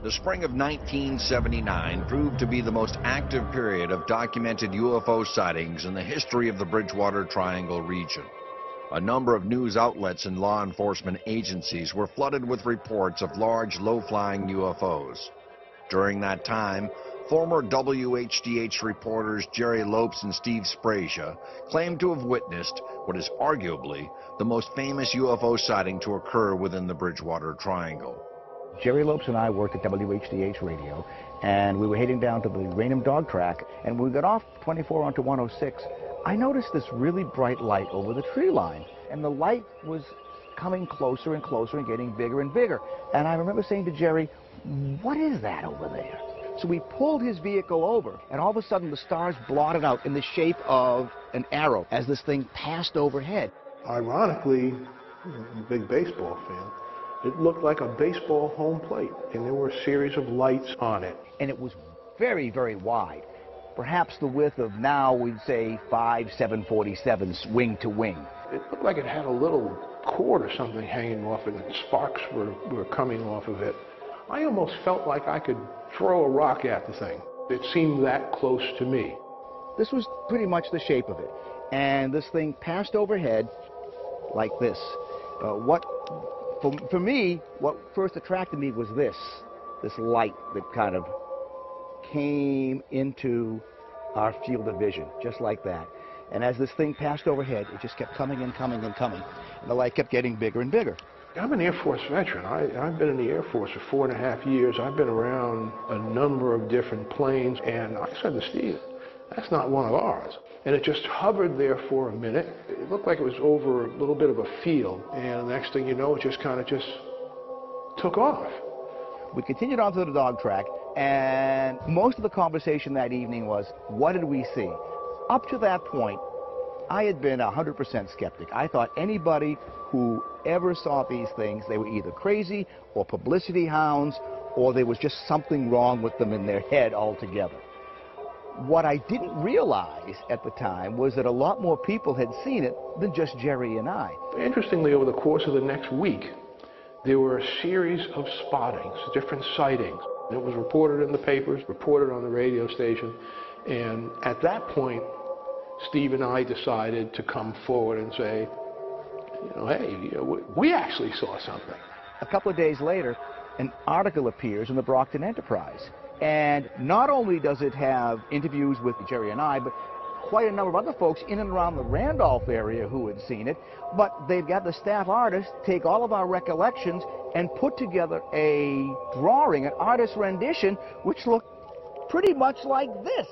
The spring of 1979 proved to be the most active period of documented UFO sightings in the history of the Bridgewater Triangle region. A number of news outlets and law enforcement agencies were flooded with reports of large, low-flying UFOs. During that time, former WHDH reporters Jerry Lopes and Steve Sprazia claimed to have witnessed what is arguably the most famous UFO sighting to occur within the Bridgewater Triangle. Jerry Lopes and I worked at WHDH Radio, and we were heading down to the Raynham dog track, and when we got off 24 onto 106, I noticed this really bright light over the tree line, and the light was coming closer and closer and getting bigger and bigger. And I remember saying to Jerry, "What is that over there?" So we pulled his vehicle over, and all of a sudden the stars blotted out in the shape of an arrow as this thing passed overhead. Ironically, I'm a big baseball fan, it looked like a baseball home plate, and there were a series of lights on it. And it was very, very wide. Perhaps the width of now, we'd say 5 747s wing to wing. It looked like it had a little cord or something hanging off it, and sparks were coming off of it. I almost felt like I could throw a rock at the thing. It seemed that close to me. This was pretty much the shape of it. And this thing passed overhead like this. For me, what first attracted me was this light that kind of came into our field of vision, just like that. And as this thing passed overhead, it just kept coming and coming and coming. And the light kept getting bigger and bigger. I'm an Air Force veteran. I've been in the Air Force for 4.5 years. I've been around a number of different planes, and I said to Steve, that's not one of ours. And it just hovered there for a minute. It looked like it was over a little bit of a field, and the next thing you know, it just kind of took off. We continued on to the dog track, and most of the conversation that evening was, what did we see? Up to that point, I had been 100% skeptic. I thought anybody who ever saw these things, they were either crazy or publicity hounds, or there was just something wrong with them in their head altogether. What I didn't realize at the time was that a lot more people had seen it than just Jerry and I. Interestingly, over the course of the next week, there were a series of spottings, different sightings. It was reported in the papers, reported on the radio station, and at that point, Steve and I decided to come forward and say, hey, we actually saw something. A couple of days later, an article appears in the Brockton Enterprise. And not only does it have interviews with Jerry and I, but quite a number of other folks in and around the Randolph area who had seen it. But they've got the staff artist take all of our recollections and put together a drawing, an artist rendition, which looked pretty much like this.